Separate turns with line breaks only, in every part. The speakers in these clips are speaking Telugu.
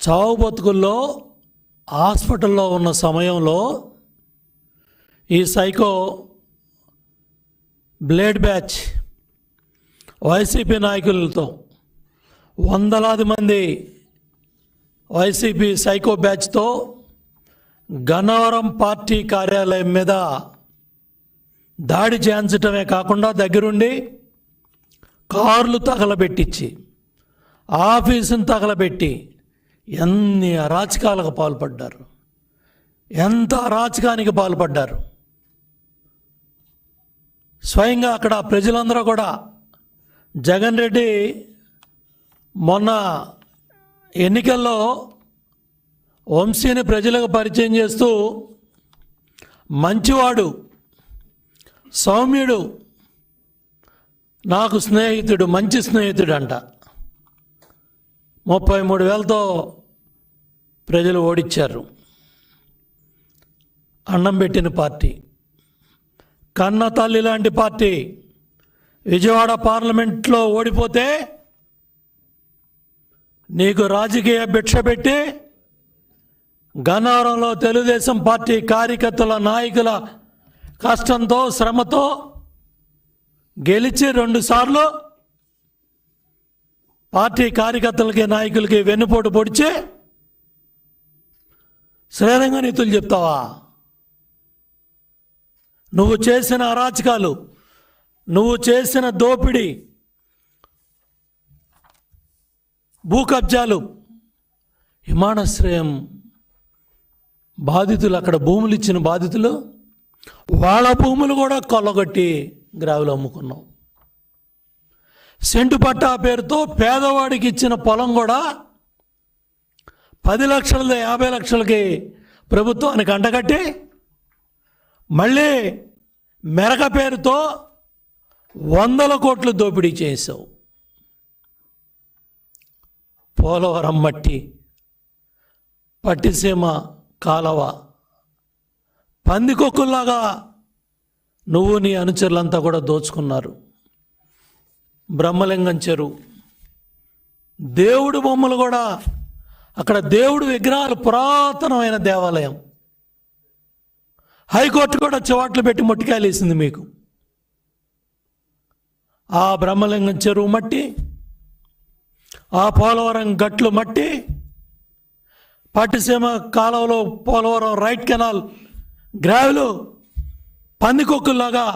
చావు బతుకుల్లో హాస్పిటల్లో ఉన్న సమయంలో ఈ సైకో బ్లేడ్ బ్యాచ్ వైసీపీ నాయకులతో వందలాది మంది వైసీపీ సైకో బ్యాచ్తో గన్నవరం పార్టీ కార్యాలయం మీద దాడి చేయించటమే కాకుండా దగ్గరుండి కార్లు తగలబెట్టించి ఆఫీసును తగలబెట్టి ఎన్ని అరాచకాలకు పాల్పడ్డారు, ఎంత అరాచకానికి పాల్పడ్డారు. స్వయంగా అక్కడ ప్రజలందరూ కూడా జగన్ రెడ్డి మొన్న ఎన్నికల్లో వంశీని ప్రజలకు పరిచయం చేస్తూ మంచివాడు, సౌమ్యుడు, నాకు స్నేహితుడు, మంచి స్నేహితుడు అంట 33,000తో ప్రజలు ఓడించారు. అన్నం పెట్టిన పార్టీ, కన్న తల్లి లాంటి పార్టీ విజయవాడ పార్లమెంట్లో ఓడిపోతే నీకు రాజకీయ భిక్ష పెట్టి గన్నవరంలో తెలుగుదేశం పార్టీ కార్యకర్తల నాయకుల కష్టంతో శ్రమతో గెలిచి 2 సార్లు పార్టీ కార్యకర్తలకి నాయకులకి వెన్నుపోటు పొడిచి శ్రీరంగ నీతులు చెప్తావా? నువ్వు చేసిన అరాచకాలు, నువ్వు చేసిన దోపిడీ, భూ కబ్జాలు, విమానాశ్రయం బాధితులు, అక్కడ భూములు ఇచ్చిన బాధితులు వాళ్ళ భూములు కూడా కొల్లగొట్టి గ్రావులు అమ్ముకున్నావు. సెంటు పట్టా పేరుతో పేదవాడికి ఇచ్చిన పొలం కూడా 10 లక్షలది 50 లక్షలకి ప్రభుత్వానికి అంటగట్టి మళ్ళీ మెరక పేరుతో 100 కోట్లు దోపిడీ చేసావు. పోలవరం మట్టి, పట్టిసీమ కాలవ, పందికొక్కుల్లాగా నువ్వు నీ అనుచరులంతా కూడా దోచుకున్నారు. బ్రహ్మలింగం చెరువు, దేవుడు బొమ్మలు కూడా, అక్కడ దేవుడు విగ్రహాలు, పురాతనమైన దేవాలయం. హైకోర్టు కూడా చివాట్లు పెట్టి మొట్టికాయలు వేసింది మీకు. ఆ బ్రహ్మలింగం చెరువు మట్టి, ఆ పోలవరం గట్లు మట్టి, పట్టిసీమ కాలువలో పోలవరం రైట్ కెనాల్ గ్రావెలు పందికొక్కుల్లాగా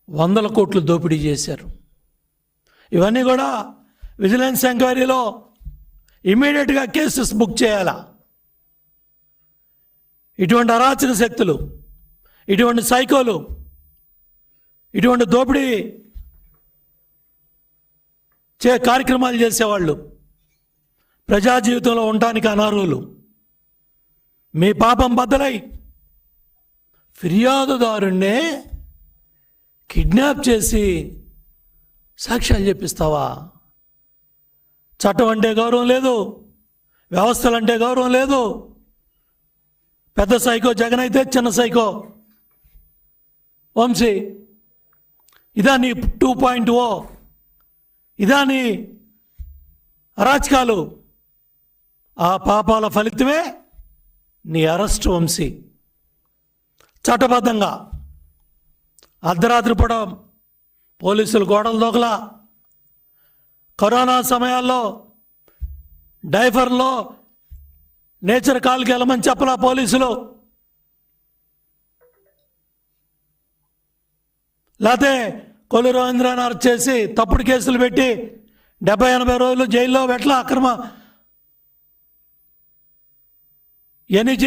100 కోట్లు దోపిడీ చేశారు. ఇవన్నీ కూడా విజిలెన్స్ ఎంక్వైరీలో ఇమ్మీడియట్గా కేసెస్ బుక్ చేయాలా? ఇటువంటి అరాచక శక్తులు, ఇటువంటి సైకోలు, ఇటువంటి దోపిడీ కార్యక్రమాలు చేసేవాళ్ళు ప్రజా జీవితంలో ఉండటానికి అనర్హులు. మీ పాపం బద్దలై ఫిర్యాదుదారుణ్ణే కిడ్నాప్ చేసి సాక్ష్యాలు చెప్పిస్తావా? చట్టం అంటే గౌరవం లేదు, వ్యవస్థలంటే గౌరవం లేదు. పెద్ద సైకో జగన్ అయితే చిన్న సైకో వంశీ. ఇదా నీ 2.0? ఇదా నీ అరాచకాలు? ఆ పాపాల ఫలితమే నీ అరెస్ట్ వంశీ. చట్టబద్ధంగా అర్ధరాత్రి పూట పోలీసులు గోడలు దోకలా, కరోనా సమయాల్లో డైఫర్లో నేచర్ కాల్కి వెళ్ళమని చెప్పలా పోలీసులు, లేకపోతే కొల్లు రవీంద్రనాథ్ అరెస్ట్ చేసి తప్పుడు కేసులు పెట్టి 70-80 రోజులు జైల్లో పెట్టలా, అక్రమ ఎన్ని